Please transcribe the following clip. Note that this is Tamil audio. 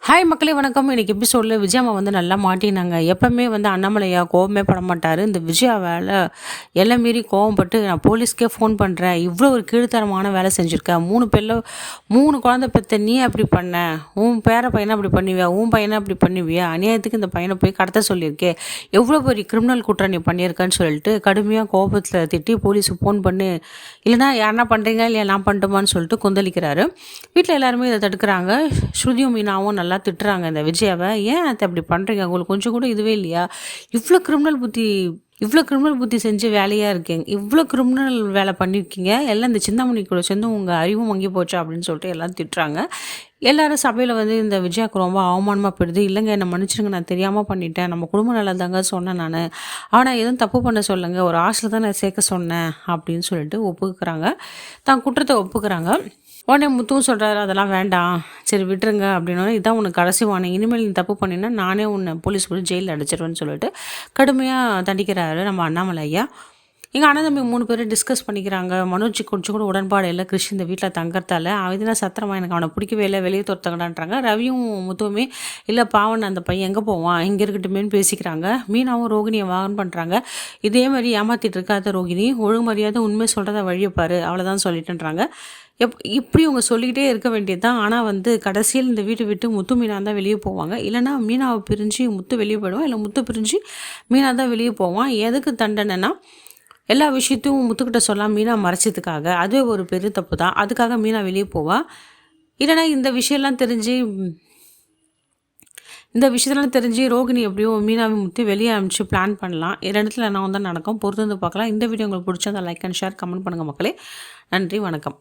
ஹாய் மக்களே வணக்கம். இன்னைக்கு எபிசோடில் விஜயம்மா வந்து நல்லா மாட்டினாங்க. எப்பவுமே வந்து அண்ணாமலையா கோவமே பட மாட்டார். இந்த விஜயா வேலை எல்லாம் மீறி கோவப்பட்டு நான் போலீஸ்க்கே ஃபோன் பண்ணுறேன், இவ்வளோ ஒரு கீழ்த்தரமான வேலை செஞ்சுருக்கேன், 3 குழந்தை பெற்ற நீ அப்படி பண்ண, உன் பேர பையனை அப்படி பண்ணுவியா, உன் பையனை அப்படி பண்ணுவியா, அநியாயத்துக்கு இந்த பையனை போய் கடத்த சொல்லியிருக்கே, எவ்வளோ பெரிய கிரிமினல் குற்றம் நீ பண்ணியிருக்கேன்னு சொல்லிட்டு கடுமையாக கோபத்தில் திட்டி போலீஸுக்கு ஃபோன் பண்ணு, இல்லைனா யாருன்னா பண்ணுறீங்க இல்லையா நான் பண்ணட்டுமான்னு சொல்லிட்டு கொந்தளிக்கிறாரு. வீட்டில் எல்லாருமே இதை தடுக்கிறாங்க. ஸ்ருதியும் மீனாவும் நல்லா திட்டுறாங்க இந்த விஜயாவை. ஏன் அதை அப்படி பண்ணுறீங்க, உங்களுக்கு கொஞ்சம் கூட இதுவே இல்லையா, இவ்வளோ கிரிமினல் புத்தி செஞ்சு வேலையாக இருக்கீங்க, இவ்வளோ கிரிமினல் வேலை பண்ணியிருக்கீங்க, எல்லாம் இந்த சிந்தாமணி கூட சேர்ந்து உங்கள் அறிவும் வங்கி போச்சா அப்படின்னு சொல்லிட்டு எல்லாம் திட்டுறாங்க. எல்லாரும் சபையில் வந்து இந்த விஜயாவுக்கு ரொம்ப அவமானமாக போயிடுது. இல்லைங்க என்னை மன்னிச்சிருங்க, நான் தெரியாமல் பண்ணிட்டேன், நம்ம குடும்ப நல்லதாங்க சொன்னேன் நான், ஆனால் எதுவும் தப்பு பண்ண சொல்லுங்கள், ஒரு ஹாஸ்டலில் தான் நான் சேர்க்க சொன்னேன் அப்படின்னு சொல்லிட்டு ஒப்புக்கிறாங்க, தான் குற்றத்தை ஒப்புக்கிறாங்க. உடனே முத்துவும் சொல்கிறாரு அதெல்லாம் வேண்டாம், சரி விட்டுருங்க அப்படின்னா, இதான் உனக்கு கடைசி வார்னிங், இனிமேல் நீ தப்பு பண்ணினா நானே உன்னை போலீஸ் போய் ஜெயிலில் அடிச்சிருவேன்னு சொல்லிட்டு கடுமையாக தண்டிக்கிறாரு நம்ம அண்ணாமலை ஐயா. எங்கள் அண்ணன் தம்பி 3 பேரும் டிஸ்கஸ் பண்ணிக்கிறாங்க. மனோஜ் கொஞ்சம் கூட உடன்பாடு இல்லை கிறிஷ் இந்த வீட்டில் தங்கறதால, அவதினா சத்திரமா எனக்கு அவனை பிடிக்கவே இல்லை, வெளியே துரத்தங்கடான்றாங்க. ரவியும் முத்துவுமே இல்லை பாவன் அந்த பையன் எங்கே போவான், இங்கே இருக்கட்டுமேன்னு பேசிக்கிறாங்க. மீனாவும் ரோகிணியை வாகன் பண்ணுறாங்க. இதே மாதிரி ஏமாற்றிட்டு இருக்காத ரோகிணி, ஒழுங்கு மரியாதை உண்மை சொல்கிறத வழியப்பாரு, அவ்வளோதான் சொல்லிட்டுன்றாங்க. இப்படி அவங்க சொல்லிக்கிட்டே இருக்க வேண்டியது தான். ஆனால் வந்து கடைசியில் இந்த வீட்டை விட்டு முத்து மீனா தான் வெளியே போவாங்க, இல்லைனா மீனாவை பிரிஞ்சு முத்து வெளியே போயிடுவான், இல்லை முத்து பிரிஞ்சு மீனா தான் வெளியே போவான். எதுக்கு தண்டனைனா, எல்லா விஷயத்தையும் முத்துக்கிட்ட சொல்லாம் மீனா மறைச்சதுக்காக, அதுவே ஒரு பெரிய தப்பு தான், அதுக்காக மீனா வெளியே போவாள். இல்லைனா இந்த விஷயம்லாம் தெரிஞ்சு ரோகிணி எப்படியோ மீனாவை முத்தி வெளியே அனுப்பிச்சு பிளான் பண்ணலாம். 2 இடத்துல என்ன வந்து நடக்கும், பொறுத்து வந்து பார்க்கலாம். இந்த வீடியோ உங்களுக்கு பிடிச்சா லைக் அண்ட் ஷேர் கமெண்ட் பண்ணுங்கள் மக்களே. நன்றி, வணக்கம்.